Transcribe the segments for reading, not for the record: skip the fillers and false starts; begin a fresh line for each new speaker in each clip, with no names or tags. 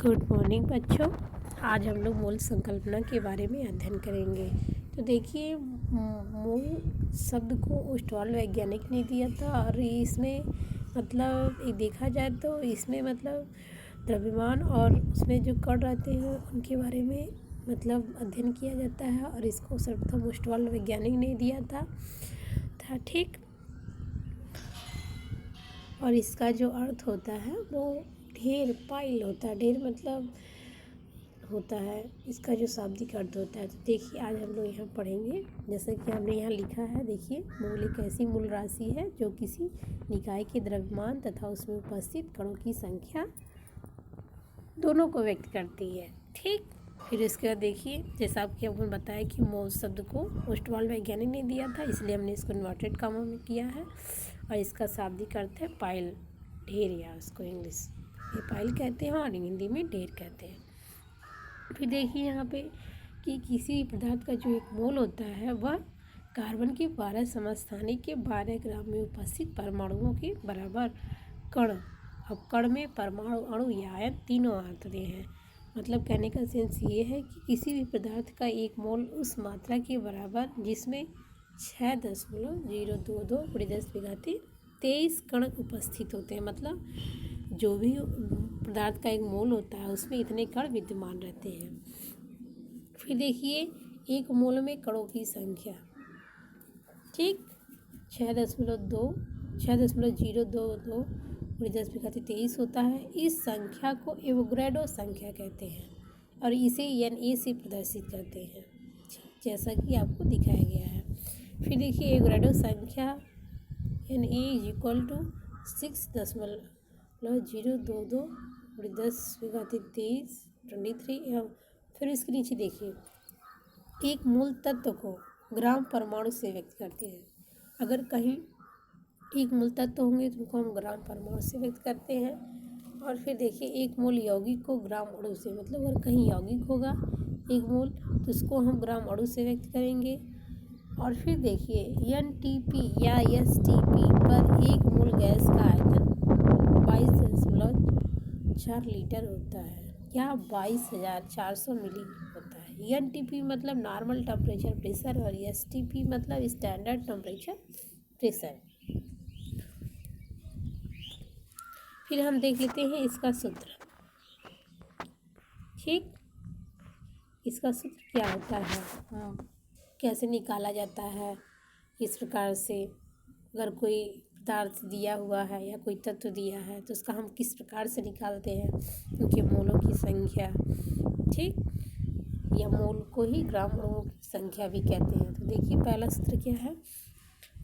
Good morning बच्चों। आज हम लोग मूल संकल्पना के बारे में अध्ययन करेंगे। तो देखिए, मूल शब्द को ओस्टवाल्ड वैज्ञानिक ने दिया था और इसमें मतलब देखा जाए तो इसमें मतलब द्रव्यमान और उसमें जो कण रहते हैं उनके बारे में मतलब अध्ययन किया जाता है और इसको सर्वप्रथम ओस्टवाल्ड वैज्ञानिक ने दिया था ठीक। और इसका जो अर्थ होता है वो ढेर पाइल होता है। ढेर मतलब होता है, इसका जो शाब्दिक अर्थ होता है। तो देखिए, आज हम लोग यहाँ पढ़ेंगे जैसे कि हमने यहाँ लिखा है। देखिए, मूल एक ऐसी मूल राशि है जो किसी निकाय के द्रव्यमान तथा उसमें उपस्थित कणों की संख्या दोनों को व्यक्त करती है। ठीक, फिर इसके बाद देखिए, जैसा आपके हमने बताया कि मोल शब्द को ओस्टवाल्ड वैज्ञानिक ने दिया था, इसलिए हमने इसको इन्वर्टेड कामों में किया है। और इसका शाब्दिक अर्थ है पाइल, ढेर, या उसको इंग्लिश में पाइल कहते हैं और हिंदी में ढेर कहते हैं। फिर देखिए यहाँ पे कि किसी पदार्थ का जो एक मोल होता है वह कार्बन के 12 समस्थानिक के 12 ग्राम में उपस्थित परमाणुओं के बराबर कण। अब कण में परमाणु, अणु या आयन तीनों आते हैं। मतलब कहने का सेंस ये है कि किसी भी पदार्थ का एक मोल उस मात्रा के बराबर जिसमें 6.022 × 10⁻23 कण उपस्थित होते हैं। मतलब जो भी पदार्थ का एक मोल होता है उसमें इतने कण विद्यमान रहते हैं। फिर देखिए, एक मोल में कणों की संख्या, ठीक, 6.022 × 10⁻23 होता है। इस संख्या को एवोगैड्रो संख्या कहते हैं और इसे Na से प्रदर्शित करते हैं, जैसा कि आपको दिखाया गया है। फिर देखिए, एवोगैड्रो संख्या Na = 6.022 × 10⁻23 फिर इसके नीचे देखिए, एक मूल तत्व को ग्राम परमाणु से व्यक्त करते हैं। अगर कहीं एक मूल तत्व होंगे तो उनको हम ग्राम परमाणु से व्यक्त करते हैं। और फिर देखिए, एक मूल यौगिक को ग्राम अणु से, मतलब अगर कहीं यौगिक होगा एक मूल तो उसको हम ग्राम अणु से व्यक्त करेंगे। और फिर देखिए, NTP या STP पर एक मूल गैस का आयतन 22.4 लीटर होता है या 22,400 मिली होता है। NTP मतलब नॉर्मल टेम्परेचर प्रेशर और STP मतलब स्टैंडर्ड टेम्परेचर प्रेशर। फिर हम देख लेते हैं इसका सूत्र। ठीक, इसका सूत्र क्या होता है, कैसे निकाला जाता है। इस प्रकार से अगर कोई पदार्थ दिया हुआ है या कोई तत्व दिया है तो उसका हम किस प्रकार से निकालते हैं, उनके मोलों की संख्या, ठीक, या मोल को ही ग्राम अणुओं की संख्या भी कहते हैं। तो देखिए, पहला सूत्र क्या है,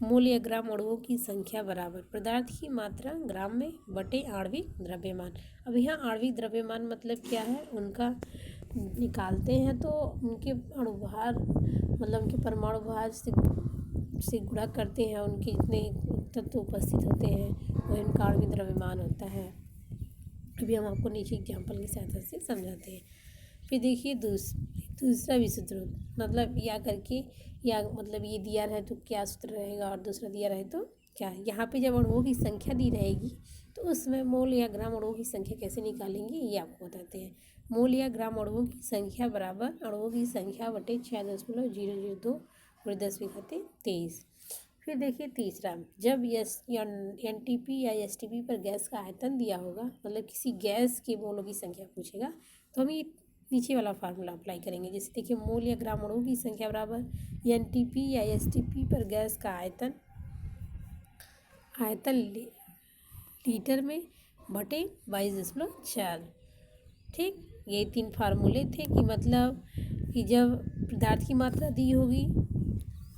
मोल या ग्राम अणुओं की संख्या बराबर पदार्थ की मात्रा ग्राम में बटे आणविक द्रव्यमान। अब यहाँ आणविक द्रव्यमान मतलब क्या है, उनका निकालते हैं तो उनके अणुभार मतलब उनके परमाणु भार से गुणा करते हैं, उनके जितने तत्व उपस्थित होते हैं वो इनका आणविक द्रव्यमान होता है। अभी हम आपको नीचे एग्जाम्पल की सहायता से समझाते हैं। फिर देखिए, दूसरा भी सूत्र, मतलब या करके, या मतलब ये दिया रहे तो क्या सूत्र रहेगा और दूसरा दिया रहे तो क्या। यहाँ पे जब अणुओं की संख्या दी रहेगी तो उसमें मोल या ग्राम अणुओं की संख्या कैसे निकालेंगे ये आपको बताते हैं। मोल या ग्राम अणुओं की संख्या बराबर अणुओं की संख्या बटे 6.002 × 10⁻23। फिर देखिए तीसरा, जब NTP या STP पर गैस का आयतन दिया होगा, मतलब किसी गैस के मोलों की संख्या पूछेगा तो हम ये नीचे वाला फार्मूला अप्लाई करेंगे। जैसे देखिए, मोल या ग्राम अणुओं की संख्या बराबर NTP या STP पर गैस का आयतन लीटर में बटे 22.4। ठीक, ये 3 फार्मूले थे कि मतलब कि जब पदार्थ की मात्रा दी होगी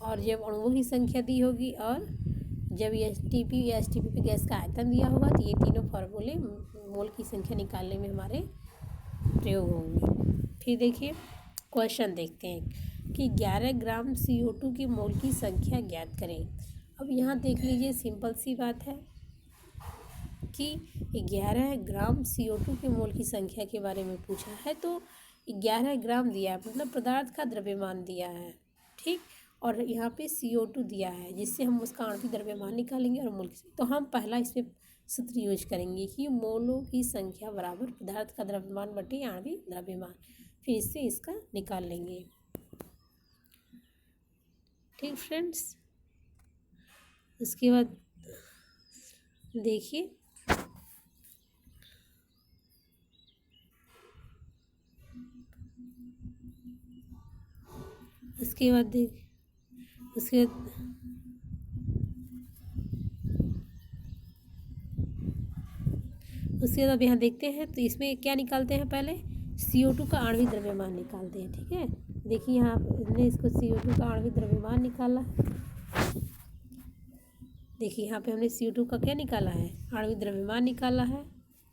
और जब अणुओं की संख्या दी होगी और जब NTP या STP पे गैस का आयतन दिया होगा तो ये तीनों फार्मूले मोल की संख्या निकालने में हमारे प्रयोग होंगे। फिर देखिए, क्वेश्चन देखते हैं कि 11 ग्राम CO2 की मोल की संख्या ज्ञात करें। अब यहाँ देख लीजिए, सिंपल सी बात है कि 11 ग्राम CO2 के मोल की संख्या के बारे में पूछा है तो 11 ग्राम दिया है, मतलब पदार्थ का द्रव्यमान दिया है, ठीक, और यहाँ पे CO2 दिया है जिससे हम उसका आणविक द्रव्यमान निकालेंगे और मोल की। तो हम पहला इसमें सूत्र यूज करेंगे कि मोलों की संख्या बराबर पदार्थ का द्रव्यमान बटे आणविक द्रव्यमान। फिर इससे इसका निकाल लेंगे। ठीक फ्रेंड्स, उसके बाद देखिए उसके बाद अब यहाँ देखते हैं तो इसमें क्या निकालते हैं, पहले CO2 का आणविक द्रव्यमान निकालते हैं। ठीक है, देखिए यहाँ हमने इसको CO2 का आणविक द्रव्यमान निकाला। देखिए यहाँ पे हमने CO2 का क्या निकाला है, आणविक द्रव्यमान निकाला है।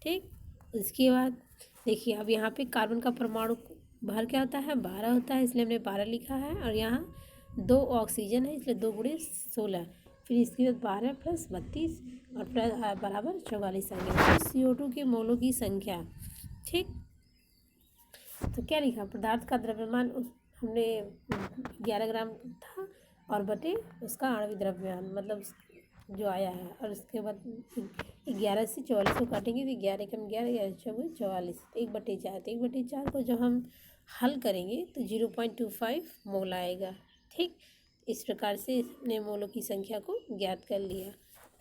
ठीक, उसके बाद देखिए अब यहाँ पे कार्बन का परमाणु भार क्या होता है, 12 होता है, इसलिए हमने 12 लिखा है। और यहाँ 2 ऑक्सीजन है, इसलिए 2 गुणे 16। फिर इसके बाद 12 + 32 और प्लस बराबर 44 आ गया। तो CO2 के मोलों की संख्या। ठीक, तो क्या लिखा, पदार्थ का द्रव्यमान हमने 11 ग्राम था और बटे उसका आणविक द्रव्यमान मतलब जो आया है। और उसके बाद 11 से 44 को काटेंगे तो 11 कम 11, 11 चौबीस 44, 1/4। तो 1/4 को जब हम हल करेंगे तो 0.25 मोल आएगा। ठीक, इस प्रकार से हमने मोलों की संख्या को ज्ञात कर लिया।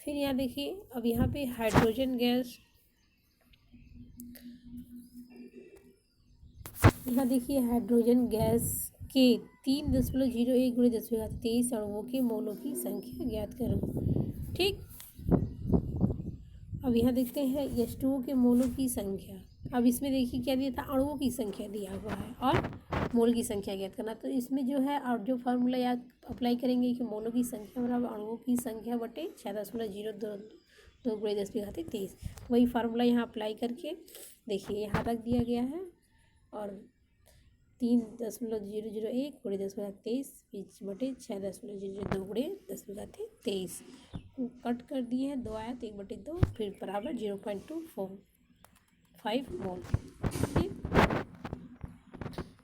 फिर यहाँ देखिए अब यहाँ पे हाइड्रोजन गैस, यहाँ देखिए हाइड्रोजन गैस के 3.01 × 10⁻23 अणुओं के मोलों की संख्या ज्ञात करो। ठीक, अब यहाँ देखते हैं H2O के मोलों की संख्या। अब इसमें देखिए क्या दिया था, अणुओं की संख्या दिया हुआ है और मोल की संख्या ज्ञात करना। तो इसमें जो है और जो फार्मूला याद अप्लाई करेंगे कि मोलों की संख्या बराबर अणुओं की संख्या बटे 6.02 × 10⁻23, वही फार्मूला यहाँ अप्लाई करके देखिए यहाँ तक दिया गया है। और 3.001 × 10⁻23 बटे 6.002 × 10⁻23 कट कर दिए हैं, 2 आया तो 1/2, फिर बराबर 0.245 मोल। ठीक,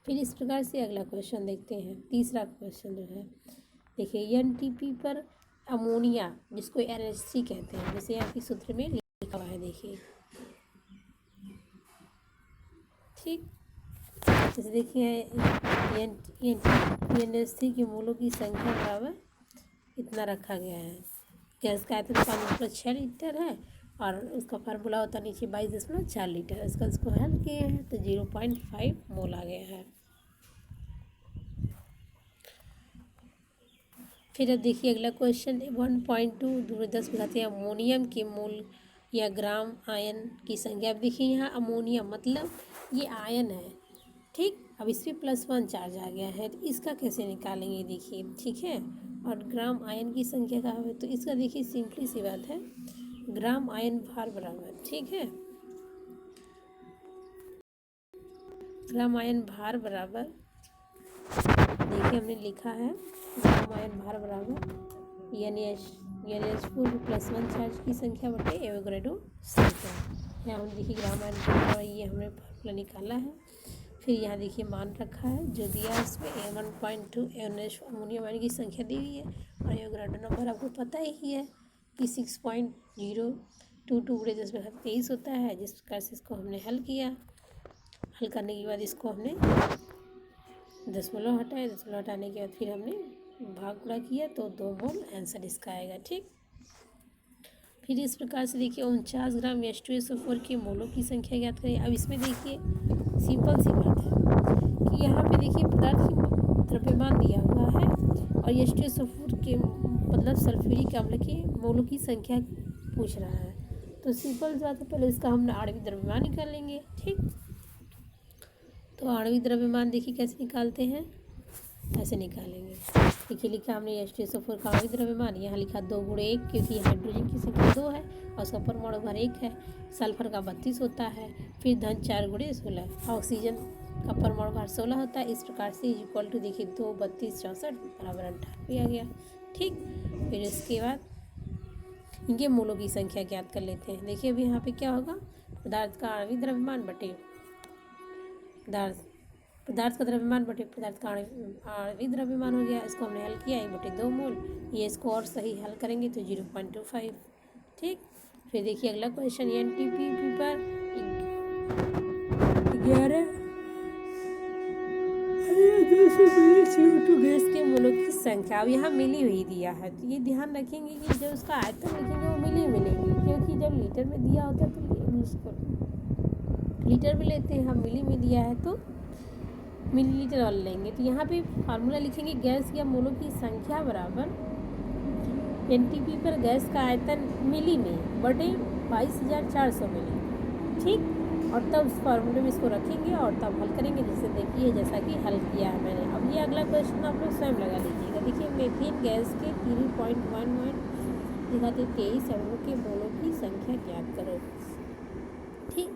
फिर इस प्रकार से अगला क्वेश्चन देखते हैं। तीसरा क्वेश्चन जो है देखिए NTP पर अमोनिया, जिसको NH3 कहते हैं, जैसे यहाँ की सूत्र में लिखा हुआ है। देखिए ठीक, जैसे देखिए NH3 के मोलों की संख्या बराबर इतना रखा गया है। गैस का आयतन 5.6 लीटर है और उसका फार्मूला होता है नीचे 22.4 लीटर। इसको हल किए हैं तो 0.5 मोल आ गया है। फिर अब देखिए अगला क्वेश्चन 1.2 दूर 10 बताते हैं अमोनियम के मोल या ग्राम आयन की संख्या। अब देखिए यहाँ अमोनियम मतलब ये आयन है। ठीक, अब इस पर +1 चार्ज आ गया है, तो इसका कैसे निकालेंगे देखिए। ठीक है, और ग्राम आयन की संख्या कहाँ है, तो इसका देखिए सिंपली सी बात है, ग्राम आयन भार बराबर। ठीक है, ग्राम आयन भार बराबर देखिए हमने लिखा है ग्राम आयन भार बराबर NH4 +1 चार्ज की संख्या बटे एवोगैड्रो संख्या। यहाँ हम देखिए ग्राम आयन भार, ये हमने फार्मूला निकाला है। फिर यहाँ देखिए मान रखा है जो दिया है इसमें 1.2 NH अमोनियम आयन की संख्या दी हुई है और एवोगैड्रो नंबर आपको पता ही है कि 6.022 × 10⁻23 होता है। जिस प्रकार से इसको हमने हल किया, हल करने के बाद इसको हमने दशमलव हटाए, दशमलव हटाने के बाद फिर हमने भाग गुणा किया तो 2 मोल आंसर इसका आएगा। ठीक, फिर इस प्रकार से देखिए 49 ग्राम H2SO4 के मोलों की संख्या ज्ञात करें। अब इसमें देखिए सिंपल सी बात है कि यहाँ पे देखिए पदार्थ की द्रव्यमान दिया हुआ है और H2SO4 के मतलब सल्फ्यूरिक अम्ल के मोलों की संख्या पूछ रहा है। तो सिंपल सी बात है, पहले इसका हम आणविक द्रव्यमान निकाल लेंगे। ठीक, तो आणविक द्रव्यमान देखिए कैसे निकालते हैं, ऐसे निकालेंगे। देखिए लिखा हमने H2SO4 का आणविक द्रव्यमान, यहाँ लिखा 2 × 1 क्योंकि हाइड्रोजन की संख्या 2 है और उसका परमाणु भार 1 है। सल्फर का 32 होता है, फिर धन 4 × 16, ऑक्सीजन का परमाणु भार 16 होता है। इस प्रकार से इक्वल टू देखिए 2, 32, 64 बराबर 98 आ गया। ठीक, फिर इसके बाद इनके मोलों की संख्या ज्ञात कर लेते हैं। देखिए अभी यहाँ पे क्या होगा, पदार्थ का आणविक द्रव्यमान बटे पदार्थ का द्रव्यमान बटे पदार्थ का आणविक द्रव्यमान हो गया। इसको हमने हल किया 1/2 मोल। ये इसको और सही हल करेंगे तो 0.25। ठीक, फिर देखिए अगला क्वेश्चन, एनटीपी पर 11 CO2 गैस के मोलों की संख्या अब यहाँ मिली हुई दिया है, तो ये ध्यान रखेंगे कि जब उसका आयतन लिखेंगे वो मिलेगी, क्योंकि जब लीटर में दिया होता है तो उसको लीटर में लेते हैं, हम मिली में दिया है तो मिलीलीटर वाला लेंगे। तो यहाँ पे फार्मूला लिखेंगे, गैस या मोलों की संख्या बराबर एनटीपी पर गैस का आयतन मिली में बटे 22,400 मिली, ठीक। और तब उस फार्मूले में इसको रखेंगे और तब हल करेंगे। जैसे देखिए जैसा कि हल किया है मैंने। अब ये अगला क्वेश्चन आप लोग स्वयं लगा लीजिएगा। देखिए मीथेन गैस के 3.11 दिखाते 23 अणुओं के मोलों की संख्या ज्ञात करो, ठीक।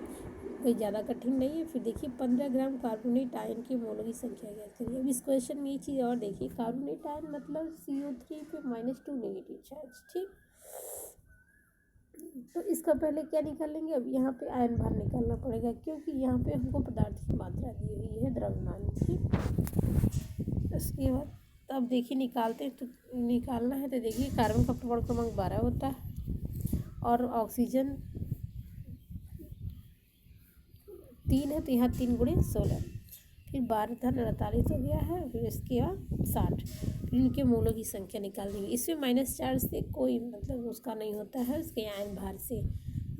कोई ज़्यादा कठिन नहीं है। फिर देखिए 15 ग्राम कार्बोनेट आयन के मोलों की संख्या ज्ञात करिए। अब इस क्वेश्चन में ये चीज़ और देखिए, कार्बोनेट आयन मतलब CO3 पे -2 नेगेटिव चार्ज, ठीक। तो इसका पहले क्या निकालेंगे, अब यहाँ पे आयन भार निकालना पड़ेगा, क्योंकि यहाँ पे हमको पदार्थ की मात्रा दी हुई है द्रव्यमान, ठीक। उसके बाद अब देखिए निकालते हैं, तो निकालना है तो देखिए कार्बन का परमाणु क्रमांक 12 होता है और ऑक्सीजन 3 है, तो यहाँ 3 गुणे 16, फिर 12 धन 48 हो गया है, फिर इसके बाद 60, फिर इनके मोलों की संख्या निकाल देंगे। इसमें -4 से कोई मतलब उसका नहीं होता है, उसके आयन भार से,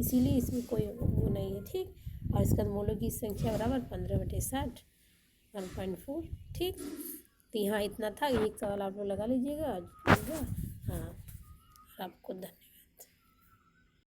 इसीलिए इसमें कोई वो नहीं है, ठीक। और इसका मोलों की संख्या बराबर 15/60 1.4, ठीक। तो यहाँ इतना था, एक सवाल आप लोग लगा लीजिएगा। हाँ, आपको